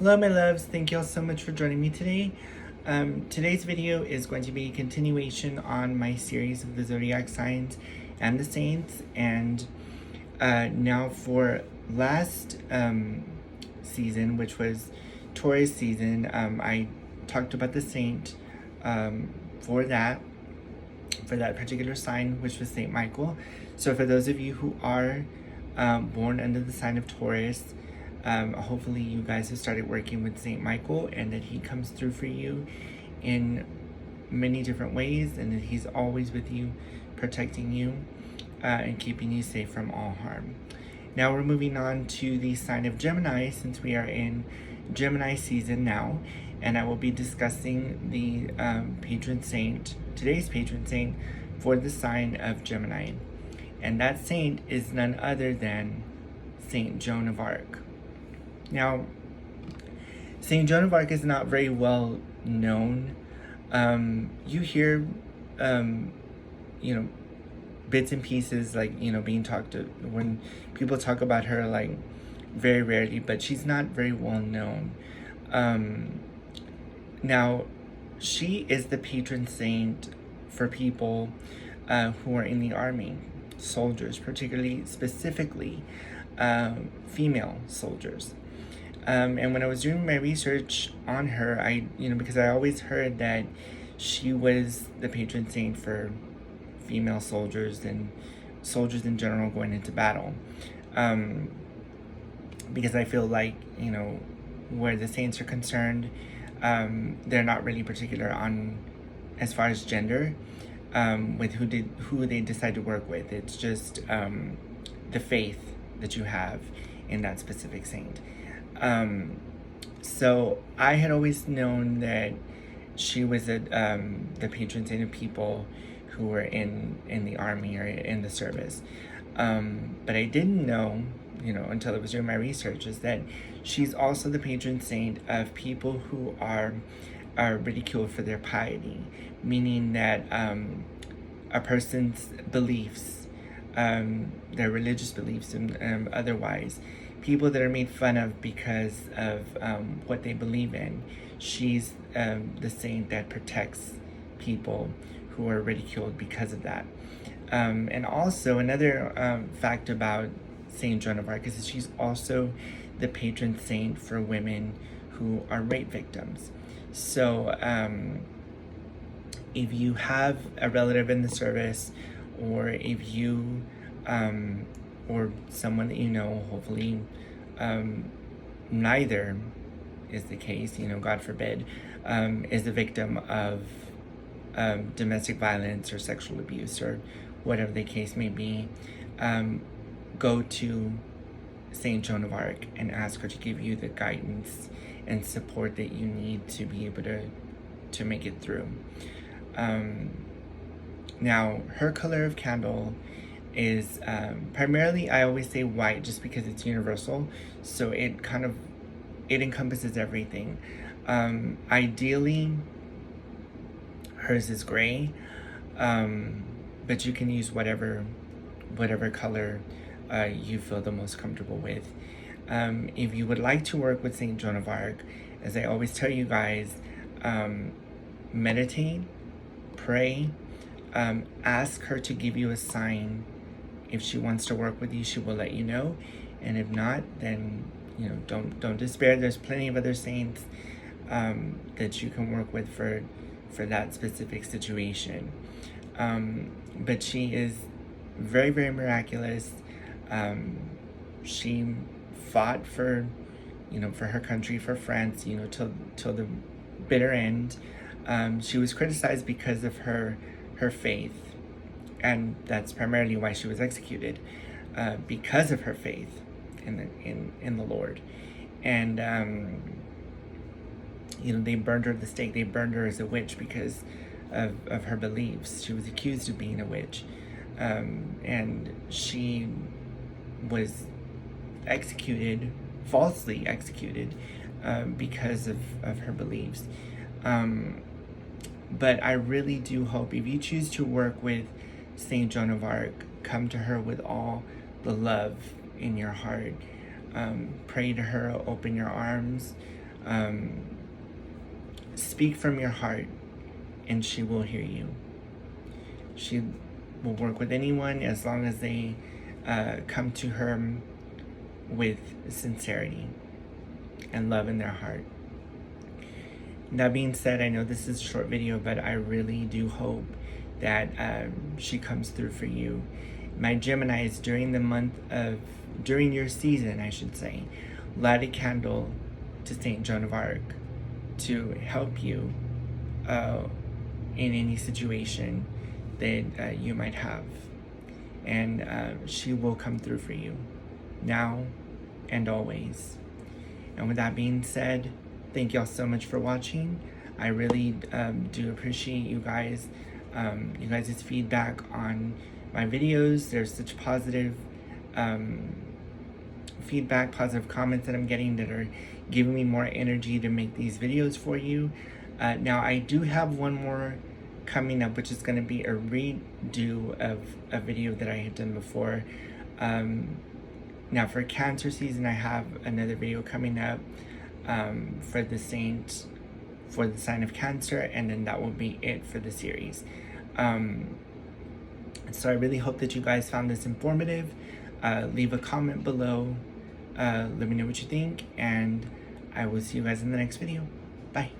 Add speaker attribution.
Speaker 1: Hello my loves, thank you all so much for joining me today. Today's video is going to be a continuation on my series of the Zodiac signs and the saints. And now for last season, which was Taurus season, I talked about the saint for that particular sign, which was Saint Michael. So for those of you who are born under the sign of Taurus, hopefully you guys have started working with Saint Michael and that he comes through for you in many different ways, and that he's always with you, protecting you and keeping you safe from all harm. Now we're moving on to the sign of Gemini, since we are in Gemini season now, and I will be discussing the today's patron saint for the sign of Gemini. And that saint is none other than Saint Joan of Arc. Now, Saint Joan of Arc is not very well known. You hear, bits and pieces, being talked to when people talk about her, very rarely, but she's not very well known. Now, she is the patron saint for people who are in the army, soldiers, specifically female soldiers. And when I was doing my research on her, because I always heard that she was the patron saint for female soldiers and soldiers in general going into battle. Because I feel like, where the saints are concerned, they're not really particular on, as far as gender, with who they decide to work with. It's just the faith that you have in that specific saint. So I had always known that she was the patron saint of people who were in the army or in the service. But I didn't know, until I was doing my research, is that she's also the patron saint of people who are ridiculed for their piety, meaning that a person's beliefs, their religious beliefs and otherwise, people that are made fun of because of what they believe in. She's the saint that protects people who are ridiculed because of that. And also another fact about Saint Joan of Arc is that she's also the patron saint for women who are rape victims. So if you have a relative in the service, or if you or someone that you know, hopefully neither is the case, God forbid, is the victim of domestic violence or sexual abuse or whatever the case may be, go to Saint Joan of Arc and ask her to give you the guidance and support that you need to be able to make it through. Now, her color of candle is primarily, I always say white just because it's universal, so it encompasses everything. Ideally, hers is gray, but you can use whatever color you feel the most comfortable with. If you would like to work with Saint Joan of Arc, as I always tell you guys, meditate, pray, ask her to give you a sign. If she wants to work with you, she will let you know, and if not, then don't despair. There's plenty of other saints that you can work with for that specific situation. But she is very, very miraculous. She fought for her country, for France, till the bitter end. She was criticized because of her faith, and that's primarily why she was executed, because of her faith in the Lord. And they burned her at the stake. They burned her as a witch because of her beliefs. She was accused of being a witch, and she was falsely executed, because of her beliefs. But I really do hope, if you choose to work with Saint Joan of Arc, come to her with all the love in your heart. Pray to her, open your arms, Speak from your heart, and she will hear you. She will work with anyone as long as they come to her with sincerity and love in their heart. That being said, I know this is a short video, but I really do hope that she comes through for you. My Geminis, during your season, I should say, light a candle to Saint Joan of Arc to help you in any situation that you might have. And she will come through for you now and always. And with that being said, thank y'all so much for watching. I really do appreciate you guys' feedback on my videos. There's such positive feedback, positive comments that I'm getting that are giving me more energy to make these videos for you. Now I do have one more coming up, which is going to be a redo of a video that I had done before. Now for Cancer season, I have another video coming up for the saint, for the sign of Cancer, and then that will be it for the series. So I really hope that you guys found this informative. Leave a comment below, let me know what you think, and I will see you guys in the next video. Bye.